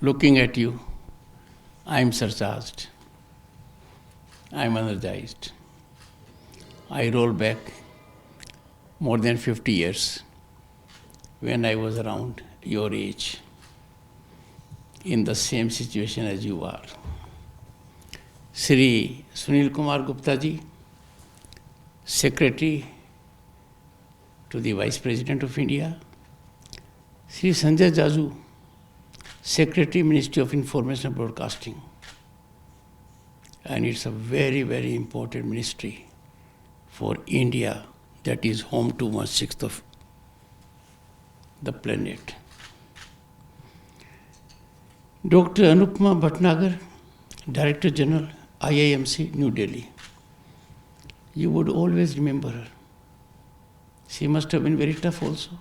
looking at you, I'm surcharged. I'm energized. I roll back more than 50 years when I was around your age, in the same situation as you are. Shri Sunil Kumar Gupta ji, Secretary to the Vice President of India, Shri Sanjay Jaju, Secretary, Ministry of Information and Broadcasting. And it's a very, very important ministry for India that is home to 1/6 of the planet. Dr. Anupama Bhatnagar, Director General, IIMC, New Delhi. You would always remember her. She must have been very tough also.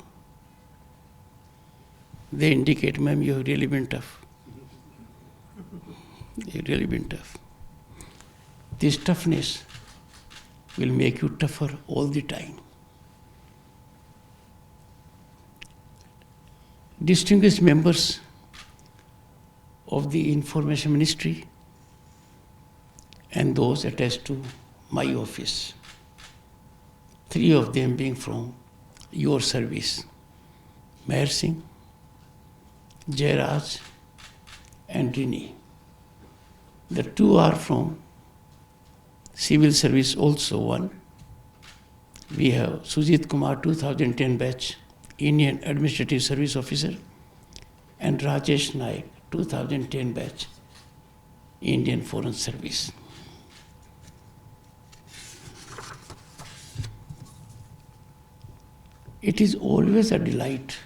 They indicate, ma'am, you have really been tough. You've really been tough. This toughness will make you tougher all the time. Distinguished members of the Information Ministry and those attached to my office, 3 of them being from your service, Meher Singh, Jairaj and Rini. The 2 are from civil service also, one. We have Sujit Kumar, 2010 batch, Indian Administrative Service Officer, and Rajesh Naik, 2010 batch, Indian Foreign Service. It is always a delight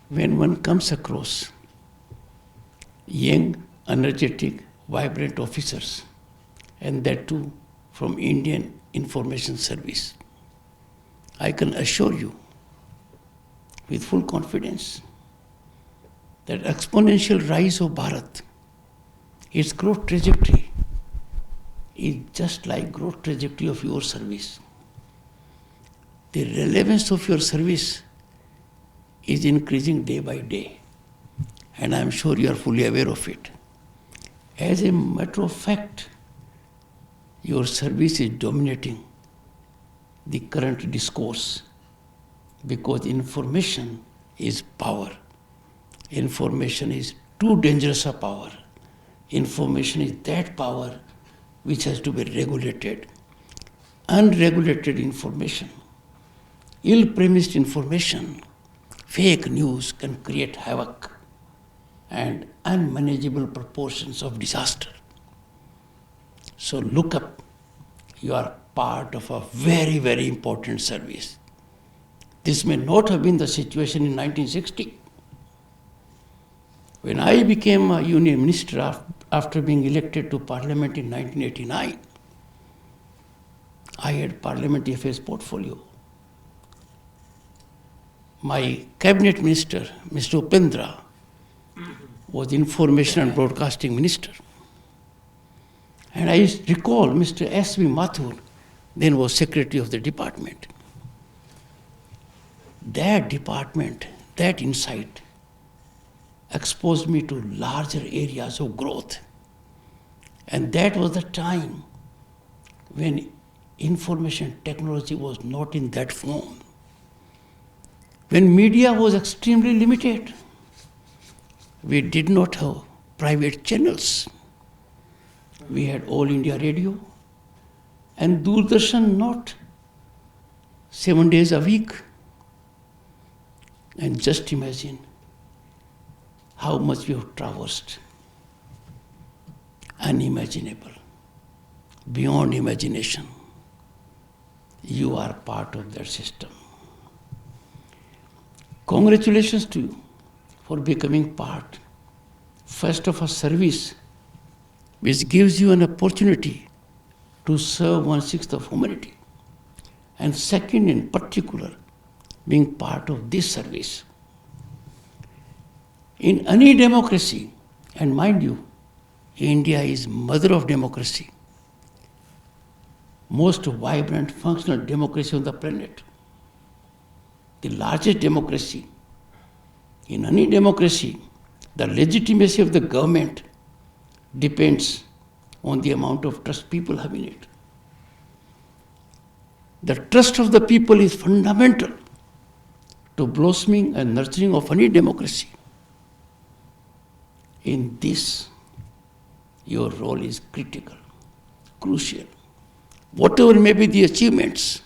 when one comes across young, energetic, vibrant officers, and that too from Indian Information Service. I can assure you with full confidence that exponential rise of Bharat, its growth trajectory is just like growth trajectory of your service. The relevance of your service is increasing day by day, and I am sure you are fully aware of it. As a matter of fact, your service is dominating the current discourse because information is power. Information is too dangerous a power. Information is that power which has to be regulated. Unregulated information, ill-premised information, fake news can create havoc and unmanageable proportions of disaster. So look up, you are part of a very, very important service. This may not have been the situation in 1960. When I became a union minister after being elected to parliament in 1989, I had parliamentary affairs portfolio. My cabinet minister, Mr. Upendra, was information and broadcasting minister. And I recall Mr. S.V. Mathur then was secretary of the department. That department, that insight, exposed me to larger areas of growth. And that was the time when information technology was not in that form. When media was extremely limited, we did not have private channels. We had All India Radio and Doordarshan not 7 days a week. And just imagine how much we have traversed. Unimaginable, beyond imagination. You are part of that system. Congratulations to you for becoming part, first of a service which gives you an opportunity to serve 1/6 of humanity, and second in particular, being part of this service. In any democracy, and mind you, India is mother of democracy, most vibrant, functional democracy on the planet, the largest democracy. In any democracy, The legitimacy of the government depends on the amount of trust people have in it. The trust of the people is fundamental to blossoming and nurturing of any democracy. In this, your role is critical, crucial. Whatever may be the achievements,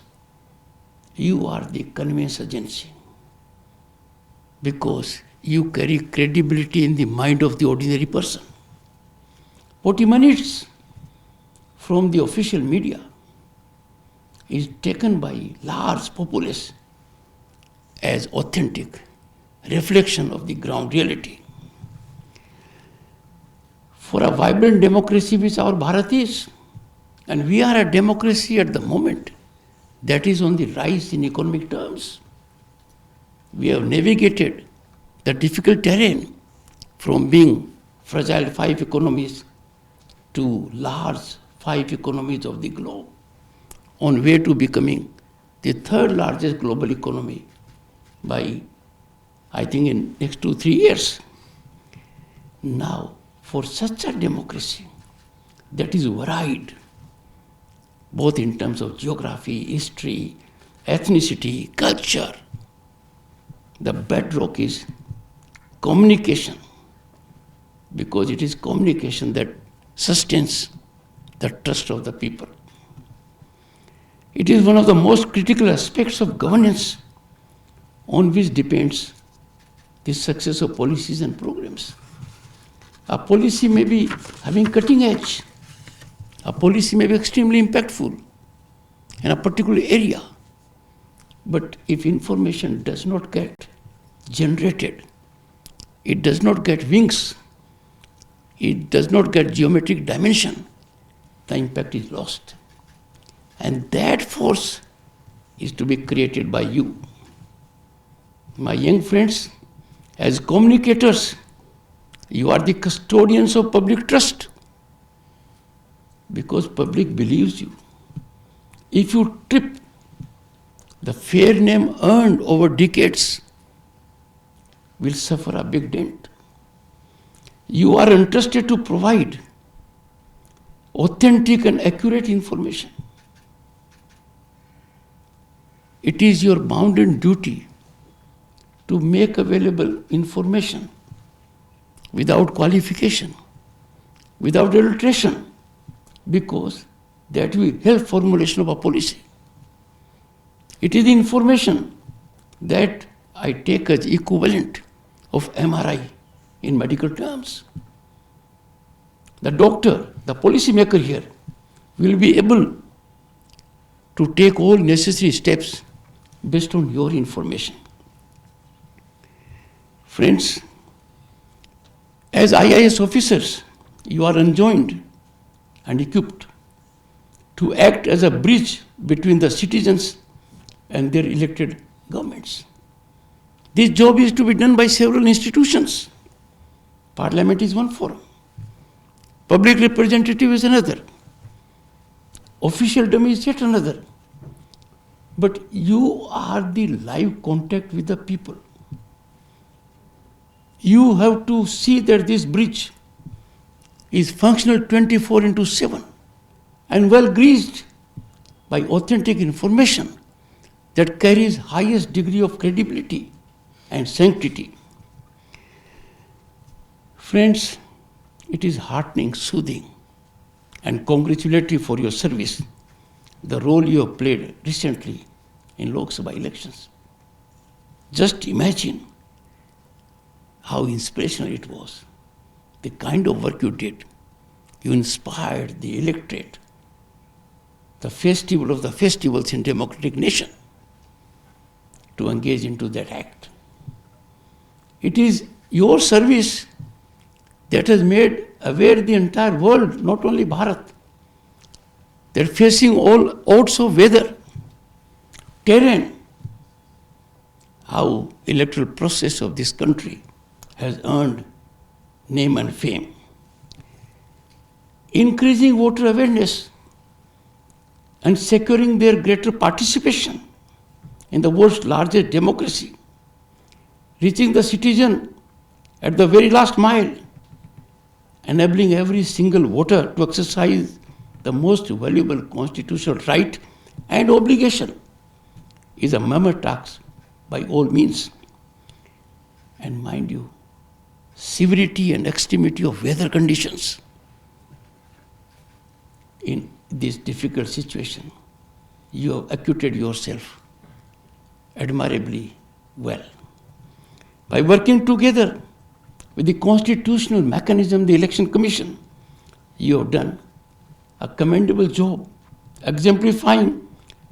you are the conveyance agency because you carry credibility in the mind of the ordinary person. What emanates from the official media is taken by large populace as authentic reflection of the ground reality. For a vibrant democracy which our Bharat is, and we are a democracy at the moment that is on the rise in economic terms. We have navigated the difficult terrain from being fragile 5 economies to large 5 economies of the globe, on way to becoming the 3rd largest global economy by, I think, in next 2-3 years. Now, for such a democracy that is varied, both in terms of geography, history, ethnicity, culture, the bedrock is communication, because it is communication that sustains the trust of the people. It is one of the most critical aspects of governance on which depends the success of policies and programs. A policy may be having cutting edge. A policy may be extremely impactful in a particular area. But if information does not get generated, it does not get wings, it does not get geometric dimension, the impact is lost. And that force is to be created by you. My young friends, as communicators, you are the custodians of public trust, because public believes you. If you trip the fair name earned over decades, will suffer a big dent. You are entrusted to provide authentic and accurate information. It is your bounden duty to make available information without qualification, without adulteration, because that will help formulation of a policy. It is the information that I take as equivalent of MRI in medical terms. The doctor, the policy maker here, will be able to take all necessary steps based on your information. Friends, as IIS officers, you are enjoined and equipped to act as a bridge between the citizens and their elected governments. This job is to be done by several institutions. Parliament is one forum. Public representative is another. Officialdom is yet another. But you are the live contact with the people. You have to see that this bridge is functional 24/7 and well greased by authentic information that carries highest degree of credibility and sanctity. Friends, it is heartening, soothing, and congratulatory for your service, the role you have played recently in Lok Sabha elections. Just imagine how inspirational it was, the kind of work you did. You inspired the electorate, the festival of the festivals in democratic nation, to engage into that act. It is your service that has made aware the entire world, not only Bharat, that facing all odds of weather, terrain, how electoral process of this country has earned name and fame. Increasing voter awareness and securing their greater participation in the world's largest democracy, reaching the citizen at the very last mile, enabling every single voter to exercise the most valuable constitutional right and obligation, is a mammoth task by all means. And mind you, severity and extremity of weather conditions in this difficult situation, you have acquitted yourself admirably well. By working together with the constitutional mechanism, the Election Commission, you have done a commendable job exemplifying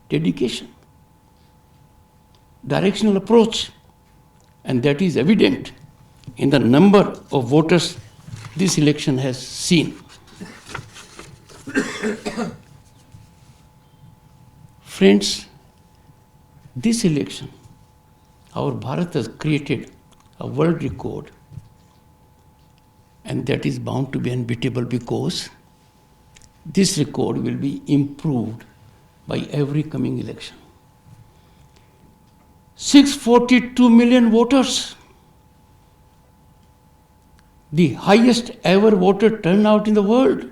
dedication, directional approach, and that is evident in the number of voters this election has seen. Friends, this election, our Bharat has created a world record, and that is bound to be unbeatable because this record will be improved by every coming election. 642 million voters, the highest ever voter turnout in the world.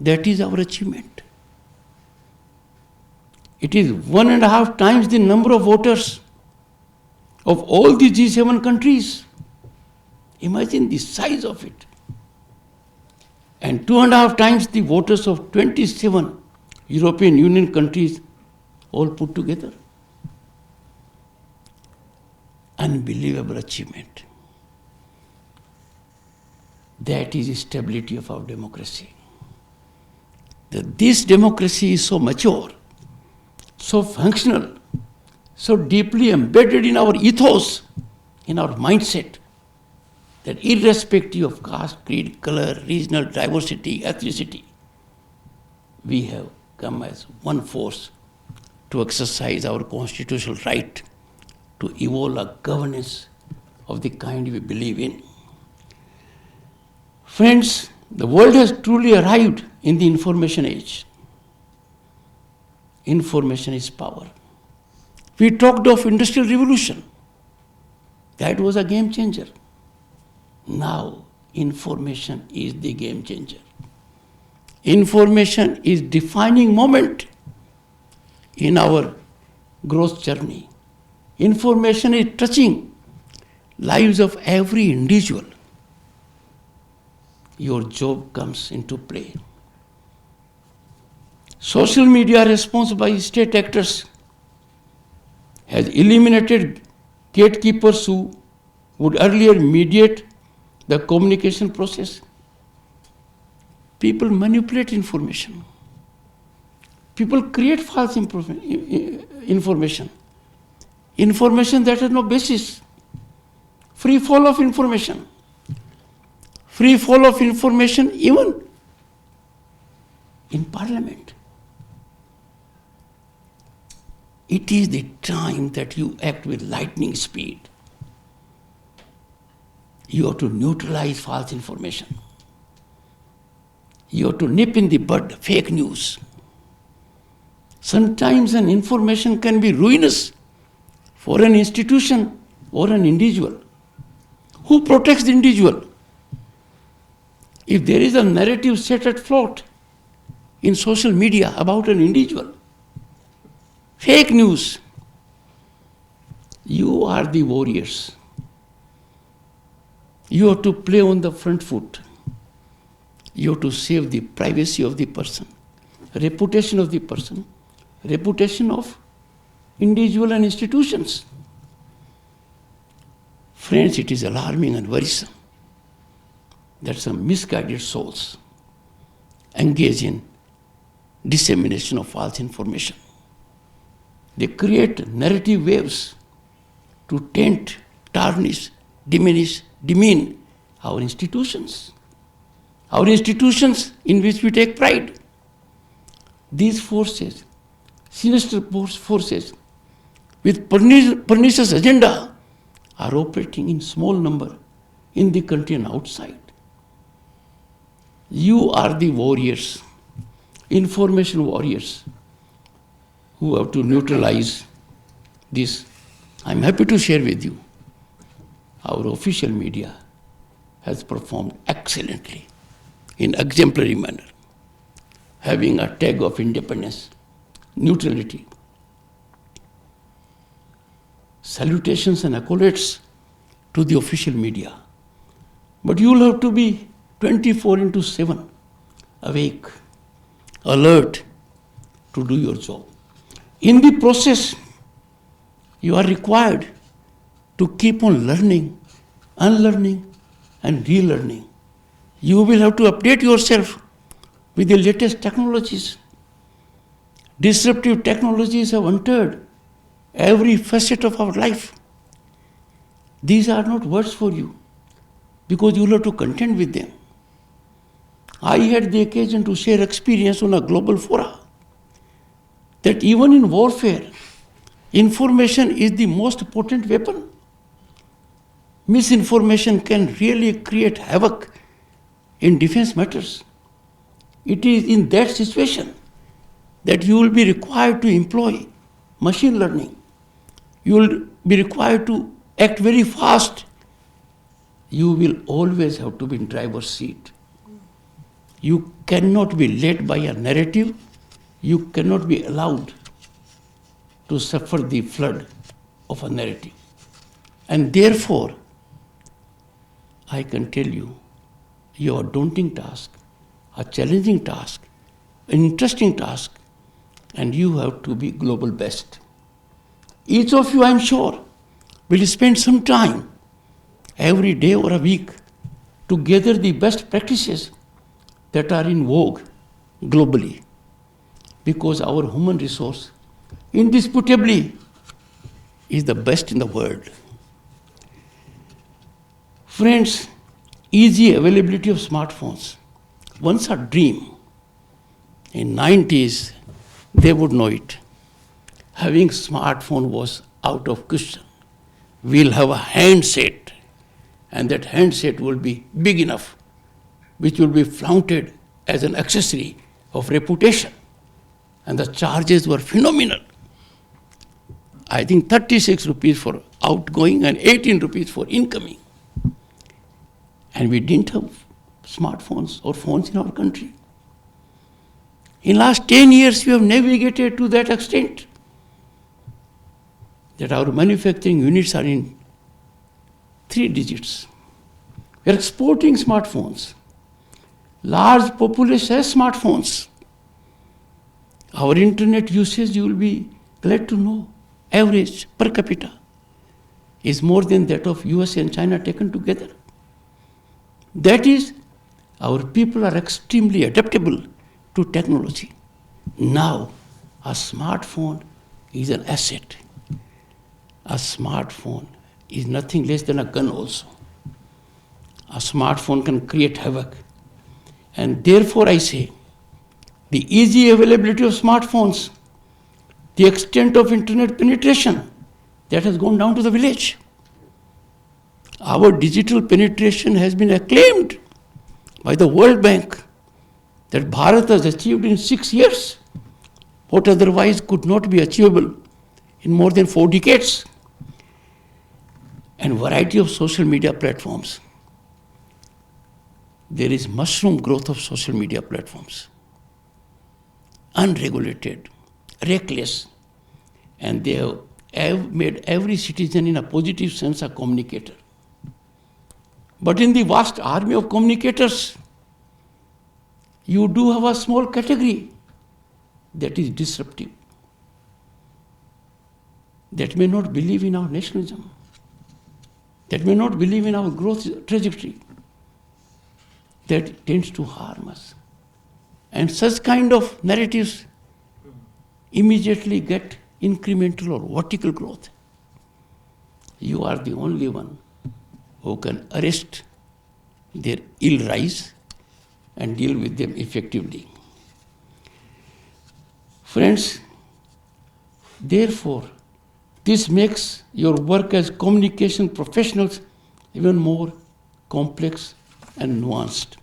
That is our achievement. It is 1.5 times the number of voters of all the G7 countries. Imagine the size of it. And 2.5 times the voters of 27 European Union countries all put together. Unbelievable achievement. That is the stability of our democracy. This democracy is so mature, so functional, so deeply embedded in our ethos, in our mindset, that irrespective of caste, creed, color, regional diversity, ethnicity, we have come as one force to exercise our constitutional right to evolve a governance of the kind we believe in. Friends, the world has truly arrived in the information age. Information is power. We talked of industrial revolution. That was a game changer. Now, information is the game changer. Information is defining moment in our growth journey. Information is touching lives of every individual. Your job comes into play. Social media response by state actors has eliminated gatekeepers who would earlier mediate the communication process. People manipulate information. People create false information. Information that has no basis. Free fall of information. Free fall of information even in Parliament. It is the time that you act with lightning speed. You have to neutralize false information. You have to nip in the bud fake news. Sometimes an information can be ruinous for an institution or an individual. Who protects the individual? If there is a narrative set at float in social media about an individual, fake news, you are the warriors. You have to play on the front foot. You have to save the privacy of the person, reputation of the person, reputation of individual and institutions. Friends, it is alarming and worrisome that some misguided souls engage in dissemination of false information. They create narrative waves to taint, tarnish, diminish, demean our institutions in which we take pride. These forces, sinister forces with pernicious agenda, are operating in small number in the country and outside. You are the warriors, information warriors, who have to neutralize this. I'm happy to share with you our official media has performed excellently in exemplary manner, having a tag of independence, neutrality. Salutations and accolades to the official media. But you will have to be 24/7 awake, alert to do your job. In the process, you are required to keep on learning, unlearning, and relearning. You will have to update yourself with the latest technologies. Disruptive technologies have entered every facet of our life. These are not words for you, because you will have to contend with them. I had the occasion to share experience on a global fora that even in warfare, information is the most potent weapon. Misinformation can really create havoc in defense matters. It is in that situation that you will be required to employ machine learning. You will be required to act very fast. You will always have to be in driver's seat. You cannot be led by a narrative. You cannot be allowed to suffer the flood of a narrative. And therefore, I can tell you, you have a daunting task, a challenging task, an interesting task, and you have to be global best. Each of you, I am sure, will spend some time every day or a week to gather the best practices that are in vogue globally, because our human resource indisputably is the best in the world. Friends, easy availability of smartphones, once a dream. In 90s, they would know it. Having smartphone was out of question. We'll have a handset, and that handset will be big enough, which will be flaunted as an accessory of reputation. And the charges were phenomenal. I think 36 rupees for outgoing and 18 rupees for incoming. And we didn't have smartphones or phones in our country. In last 10 years, we have navigated to that extent that our manufacturing units are in 3 digits. We are exporting smartphones. Large population has smartphones. Our internet usage, you will be glad to know, average per capita is more than that of US and China taken together. That is, our people are extremely adaptable to technology. Now, a smartphone is an asset. A smartphone is nothing less than a gun also. A smartphone can create havoc. And therefore I say, the easy availability of smartphones, the extent of internet penetration, that has gone down to the village. Our digital penetration has been acclaimed by the World Bank, that Bharat has achieved in 6 years what otherwise could not be achievable in more than 4 decades. And variety of social media platforms. There is mushroom growth of social media platforms. Unregulated, reckless, and they have made every citizen in a positive sense a communicator. But in the vast army of communicators, you do have a small category that is disruptive, that may not believe in our nationalism, that may not believe in our growth trajectory, that tends to harm us. And such kind of narratives immediately get incremental or vertical growth. You are the only one who can arrest their ill rise and deal with them effectively. Friends, therefore, this makes your work as communication professionals even more complex and nuanced.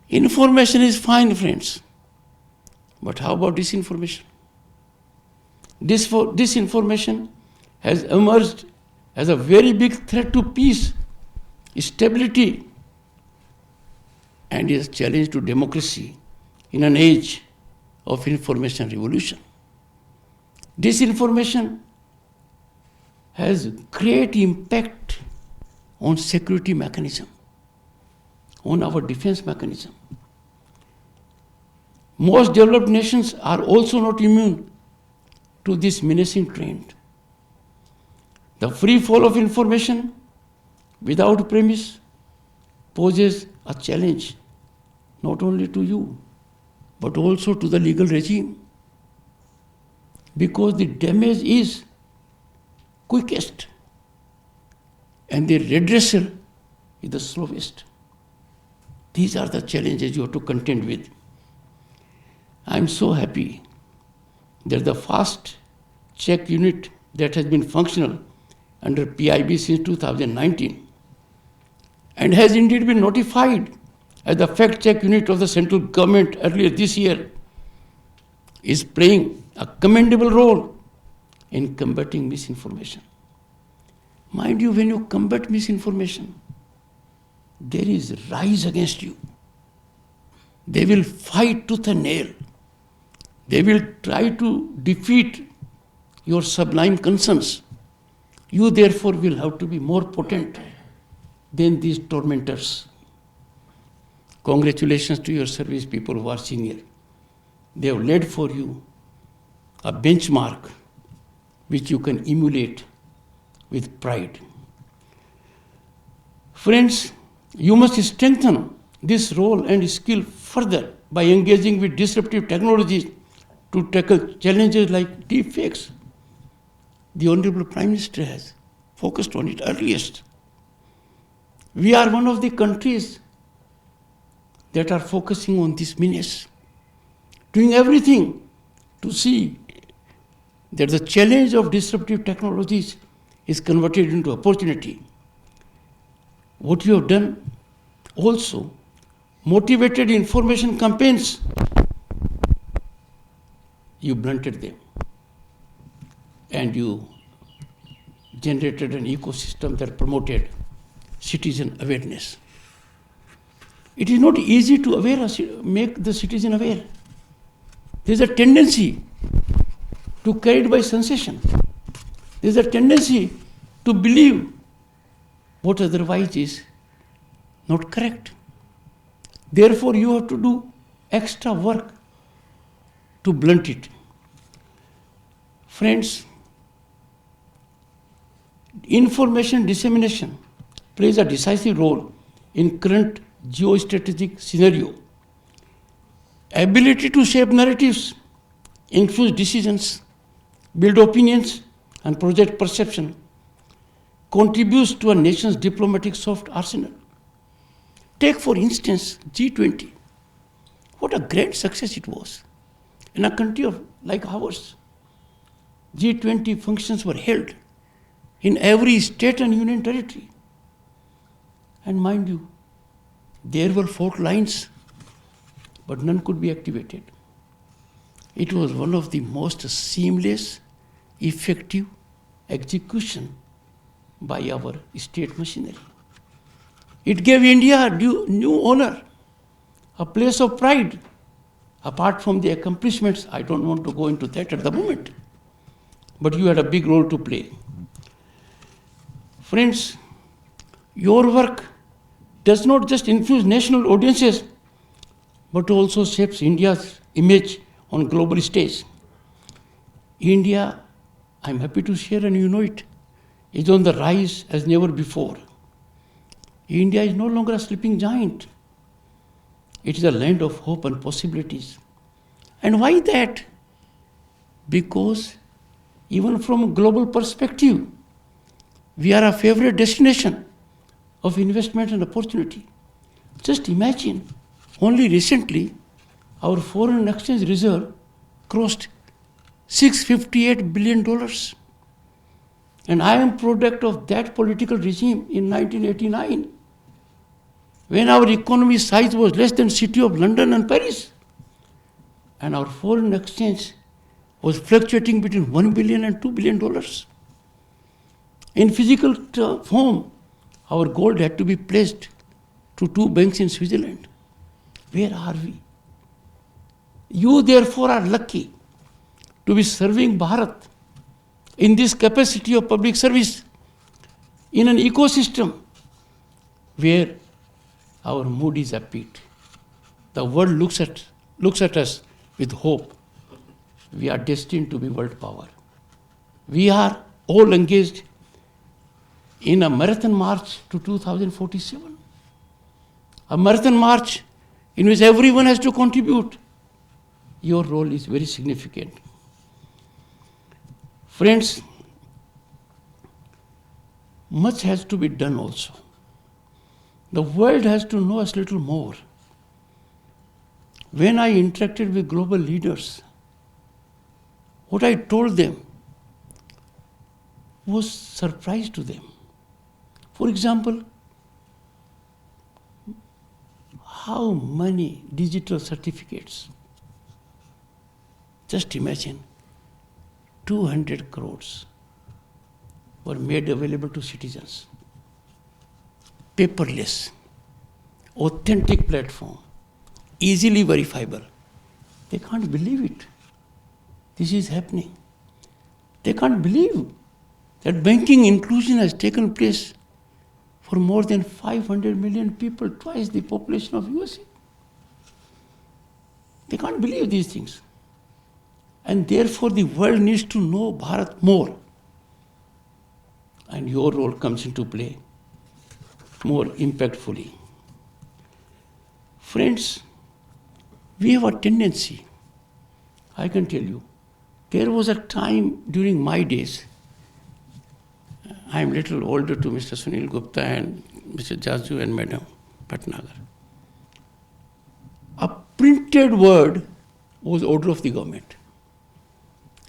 Information is fine, friends, but how about disinformation? Disinformation has emerged as a very big threat to peace, stability, and is a challenge to democracy in an age of information revolution. Disinformation has great impact on security mechanism, on our defense mechanism. Most developed nations are also not immune to this menacing trend. The free flow of information without premise poses a challenge not only to you, but also to the legal regime, because the damage is quickest and the redressal is the slowest. These are the challenges you have to contend with. I am so happy that the fast check unit that has been functional under PIB since 2019 and has indeed been notified as the fact check unit of the central government earlier this year is playing a commendable role in combating misinformation. Mind you, when you combat misinformation, there is rise against you. They will fight tooth and nail. They will try to defeat your sublime concerns. You therefore will have to be more potent than these tormentors. Congratulations to your service people who are senior. They have laid for you a benchmark which you can emulate with pride. Friends, you must strengthen this role and skill further by engaging with disruptive technologies to tackle challenges like deepfakes. The Honorable Prime Minister has focused on it earliest. We are one of the countries that are focusing on this menace, doing everything to see that the challenge of disruptive technologies is converted into opportunity. What you have done also motivated information campaigns. You blunted them and you generated an ecosystem that promoted citizen awareness. It is not easy to make the citizen aware. There is a tendency to carry it by sensation. There is a tendency to believe what otherwise is not correct. Therefore, you have to do extra work to blunt it. Friends, information dissemination plays a decisive role in current geostrategic scenario. Ability to shape narratives, influence decisions, build opinions, and project perception contributes to a nation's diplomatic soft arsenal. Take, for instance, G20. What a great success it was. In a country like ours, G20 functions were held in every state and union territory. And mind you, there were fault lines, but none could be activated. It was one of the most seamless, effective execution by our state machinery. It gave India a new honor, a place of pride. Apart from the accomplishments, I don't want to go into that at the moment, but you had a big role to play. Friends, your work does not just influence national audiences, but also shapes India's image on global stage. India, I'm happy to share and you know it, is on the rise as never before. India is no longer a sleeping giant. It is a land of hope and possibilities. And why that? Because even from a global perspective, we are a favorite destination of investment and opportunity. Just imagine, only recently, our foreign exchange reserve crossed $658 billion. And I am product of that political regime in 1989, when our economy size was less than city of London and Paris. And our foreign exchange was fluctuating between $1 billion and $2 billion. In physical form, our gold had to be placed to 2 banks in Switzerland. Where are we? You therefore are lucky to be serving Bharat in this capacity of public service in an ecosystem where our mood is upbeat. The world looks at us with hope. We are destined to be world power. We are all engaged in a marathon march to 2047. A marathon march in which everyone has to contribute. Your role is very significant. Friends, much has to be done also. The world has to know us a little more. When I interacted with global leaders, what I told them was surprise to them. For example, how many digital certificates? Just imagine, 200 crores were made available to citizens. Paperless, authentic platform, easily verifiable. They can't believe it. This is happening. They can't believe that banking inclusion has taken place for more than 500 million people, twice the population of USA. They can't believe these things. And therefore the world needs to know Bharat more. And your role comes into play more impactfully. Friends, we have a tendency, I can tell you, there was a time during my days, I am little older to Mr. Sunil Gupta and Mr. Jaju and Madam Patnagar. A printed word was order of the government.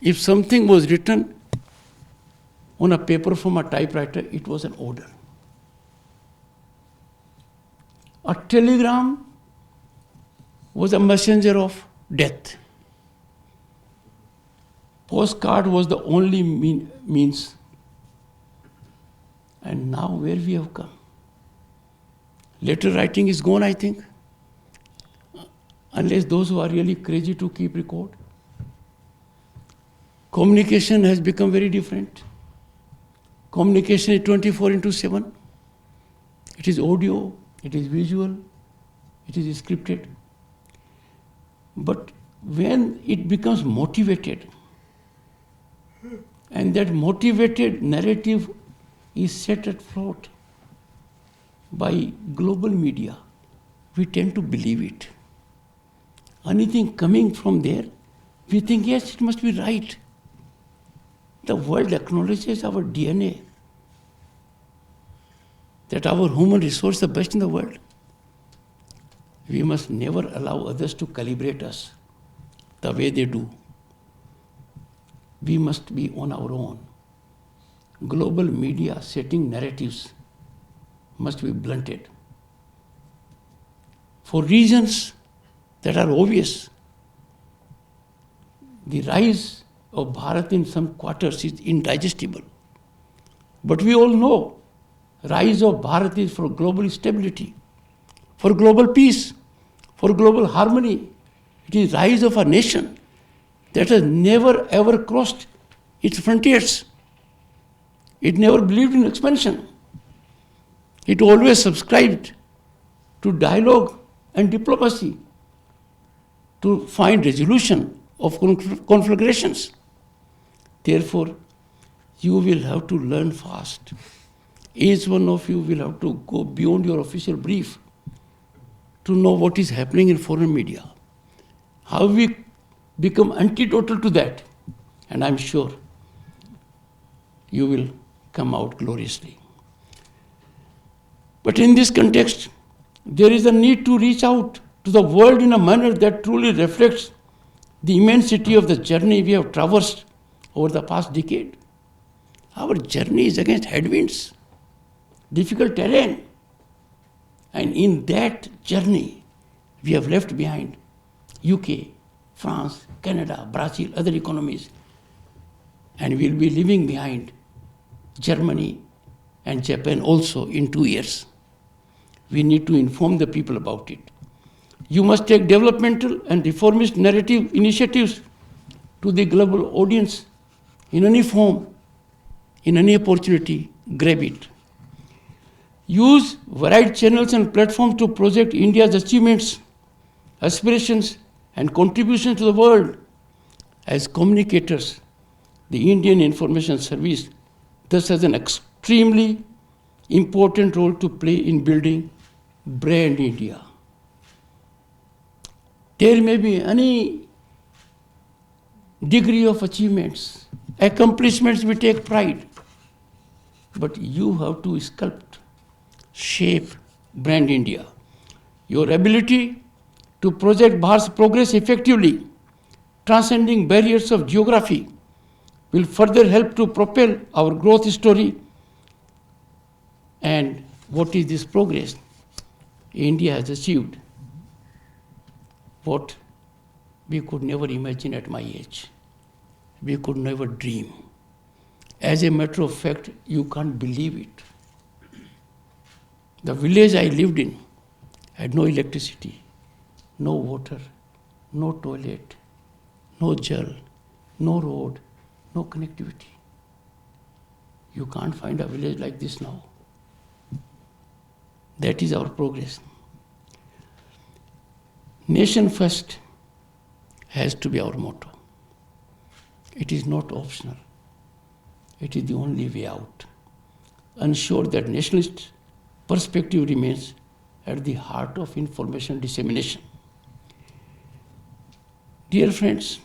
If something was written on a paper from a typewriter, it was an order. A telegram was a messenger of death. Postcard was the only means. And now where we have come? Letter writing is gone, I think. Unless those who are really crazy to keep record. Communication has become very different. Communication is 24/7. It is audio, it is visual, it is scripted. But when it becomes motivated, and that motivated narrative is set at float by global media, we tend to believe it. Anything coming from there, we think, yes, it must be right. The world acknowledges our DNA, that our human resource is the best in the world. We must never allow others to calibrate us the way they do. We must be on our own. Global media setting narratives must be blunted. For reasons that are obvious, the rise of Bharat in some quarters is indigestible. But we all know, rise of Bharat is for global stability, for global peace, for global harmony. It is rise of a nation that has never ever crossed its frontiers. It never believed in expansion. It always subscribed to dialogue and diplomacy to find resolution of conflagrations. Therefore, you will have to learn fast. Each one of you will have to go beyond your official brief to know what is happening in foreign media. How we become antidotal to that, and I'm sure you will come out gloriously. But in this context, there is a need to reach out to the world in a manner that truly reflects the immensity of the journey we have traversed over the past decade. Our journey is against headwinds, difficult terrain. And in that journey, we have left behind UK, France, Canada, Brazil, other economies. And we'll be leaving behind Germany, and Japan also in 2 years. We need to inform the people about it. You must take developmental and reformist narrative initiatives to the global audience in any form, in any opportunity, grab it. Use varied channels and platforms to project India's achievements, aspirations, and contributions to the world. As communicators, the Indian Information Service thus has an extremely important role to play in building brand India. There may be any degree of achievements, accomplishments we take pride, but you have to sculpt, shape brand India. Your ability to project Bharat's progress effectively, transcending barriers of geography, will further help to propel our growth story. And what is this progress? India has achieved what we could never imagine at my age. We could never dream. As a matter of fact, you can't believe it. The village I lived in had no electricity, no water, no toilet, no jal, no road, no connectivity. You can't find a village like this now. That is our progress. Nation first has to be our motto. It is not optional. It is the only way out. Ensure that nationalist perspective remains at the heart of information dissemination. Dear friends,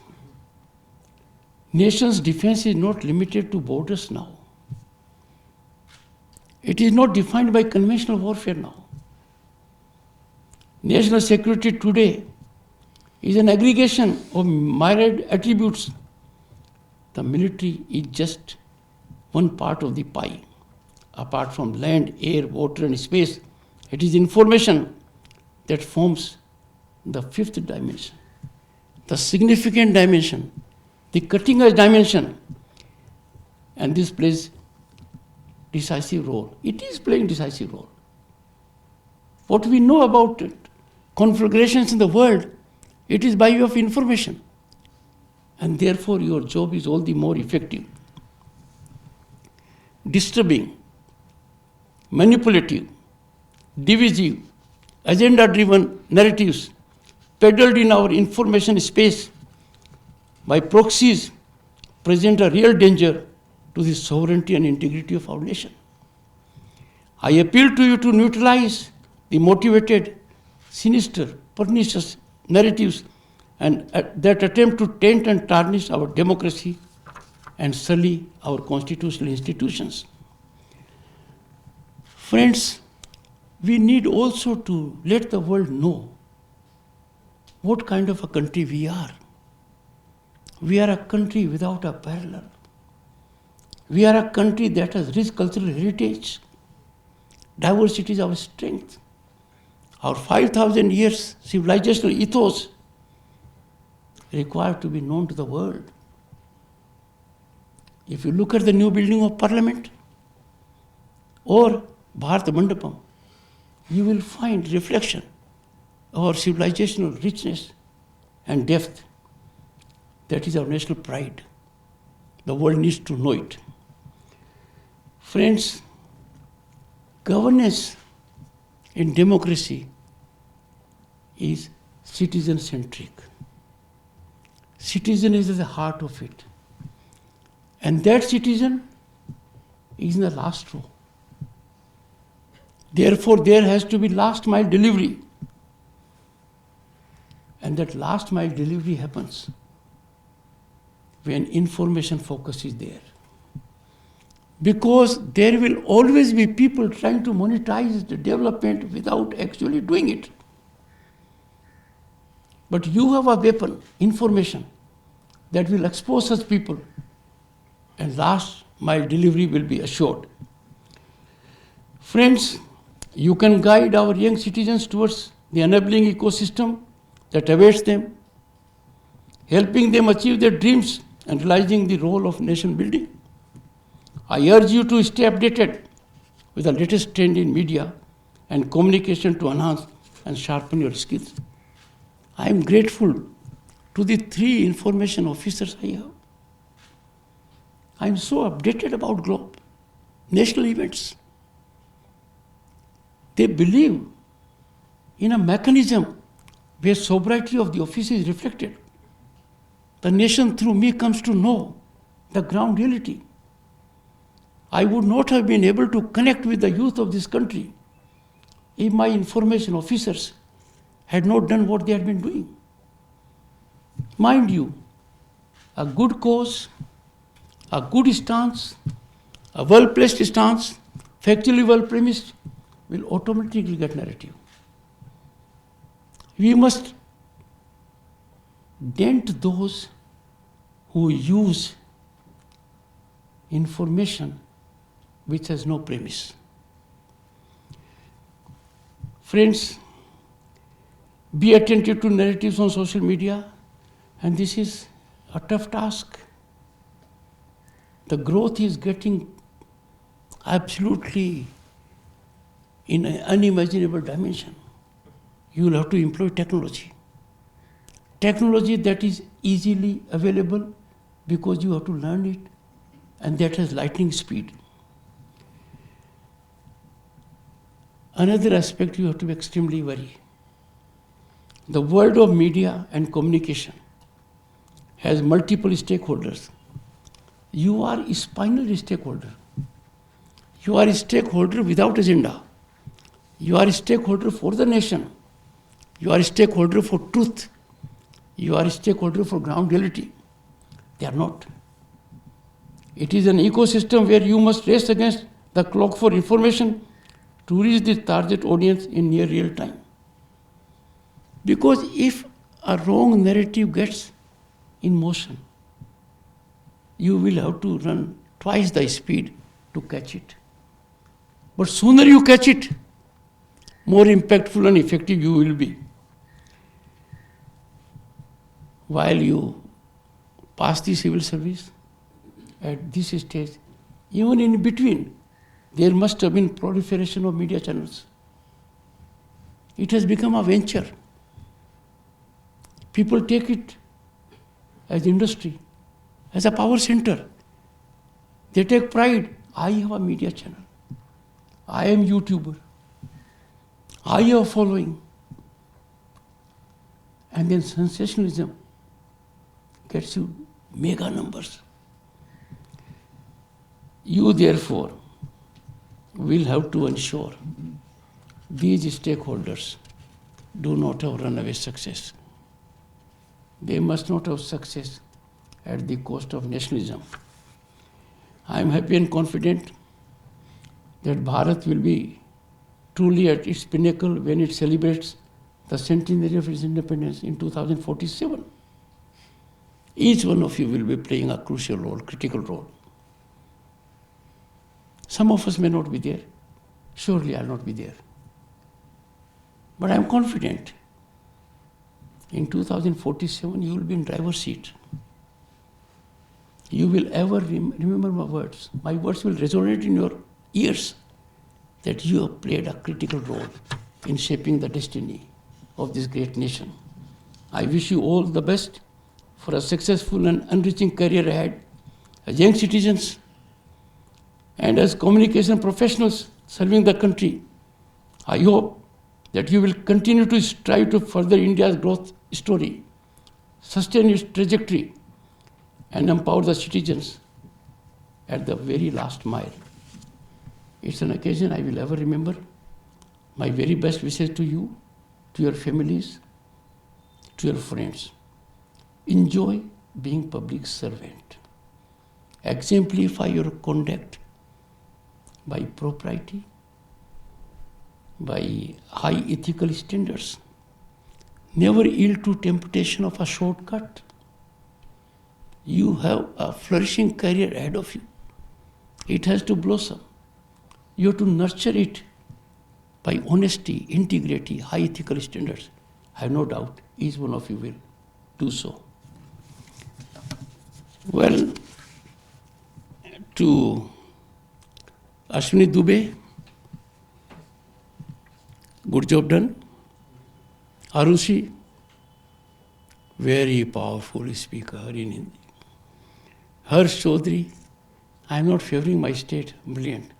nation's defense is not limited to borders now. It is not defined by conventional warfare now. National security today is an aggregation of myriad attributes. The military is just one part of the pie. Apart from land, air, water, and space, it is information that forms the fifth dimension, the significant dimension, the cutting-edge dimension, and this plays decisive role. It is playing decisive role. What we know about it, conflagrations in the world, it is by way of information. And therefore your job is all the more effective. Disturbing, manipulative, divisive, agenda-driven narratives peddled in our information space by proxies present a real danger to the sovereignty and integrity of our nation. I appeal to you to neutralize the motivated, sinister, pernicious narratives and that attempt to taint and tarnish our democracy and sully our constitutional institutions. Friends, we need also to let the world know what kind of a country we are. We are a country without a parallel. We are a country that has rich cultural heritage. Diversity is our strength. Our 5,000 years civilizational ethos required to be known to the world. If you look at the new building of Parliament or Bharat Mandapam, you will find reflection of our civilizational richness and depth. That is our national pride. The world needs to know it. Friends, governance in democracy is citizen-centric. Citizen is at the heart of it. And that citizen is in the last row. Therefore, there has to be last mile delivery. And that last mile delivery happens when information focus is there. Because there will always be people trying to monetize the development without actually doing it. But you have a weapon, information, that will expose such people, and last mile delivery will be assured. Friends, you can guide our young citizens towards the enabling ecosystem that awaits them, helping them achieve their dreams and realizing the role of nation building. I urge you to stay updated with the latest trend in media and communication to enhance and sharpen your skills. I am grateful to the 3 information officers I have. I am so updated about globe, national events. They believe in a mechanism where sobriety of the office is reflected. The nation through me comes to know the ground reality. I would not have been able to connect with the youth of this country if my information officers had not done what they had been doing. Mind you, a good cause, a good stance, a well-placed stance, factually well-premised, will automatically get narrative. We must dent those who use information which has no premise. Friends, be attentive to narratives on social media, and this is a tough task. The growth is getting absolutely in an unimaginable dimension. You will have to employ technology. Technology that is easily available because you have to learn it, and that has lightning speed. Another aspect you have to be extremely wary. The world of media and communication has multiple stakeholders. You are a spinal stakeholder. You are a stakeholder without agenda. You are a stakeholder for the nation. You are a stakeholder for truth. You are a stakeholder for ground reality. They are not. It is an ecosystem where you must race against the clock for information to reach the target audience in near real time. Because if a wrong narrative gets in motion, you will have to run twice the speed to catch it. But sooner you catch it, more impactful and effective you will be. While you pass the civil service, at this stage, even in between, there must have been proliferation of media channels. It has become a venture. People take it as industry, as a power center. They take pride. I have a media channel. I am YouTuber. I have a following. And then sensationalism gets you mega numbers. You therefore will have to ensure these stakeholders do not have runaway success. They must not have success at the cost of nationalism. I am happy and confident that Bharat will be truly at its pinnacle when it celebrates the centenary of its independence in 2047. Each one of you will be playing a crucial role, critical role. Some of us may not be there. Surely I will not be there. But I am confident in 2047 you will be in driver's seat. You will ever remember my words. My words will resonate in your ears that you have played a critical role in shaping the destiny of this great nation. I wish you all the best for a successful and enriching career ahead as young citizens and as communication professionals serving the country. I hope that you will continue to strive to further India's growth story, sustain its trajectory, and empower the citizens at the very last mile. It's an occasion I will ever remember. My very best wishes to you, to your families, to your friends. Enjoy being public servant. Exemplify your conduct by propriety, by high ethical standards. Never yield to temptation of a shortcut. You have a flourishing career ahead of you. It has to blossom. You have to nurture it by honesty, integrity, high ethical standards. I have no doubt each one of you will do so. Well, to Ashwini Dubey, good job done. Arushi, very powerful speaker in Hindi. Harsh Chaudhary, I am not favoring my state, brilliant.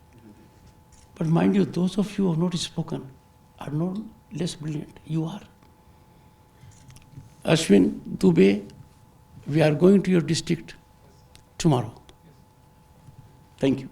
But mind you, those of you who have not spoken are not less brilliant. You are. Ashwin Dubey, we are going to your district tomorrow. Thank you.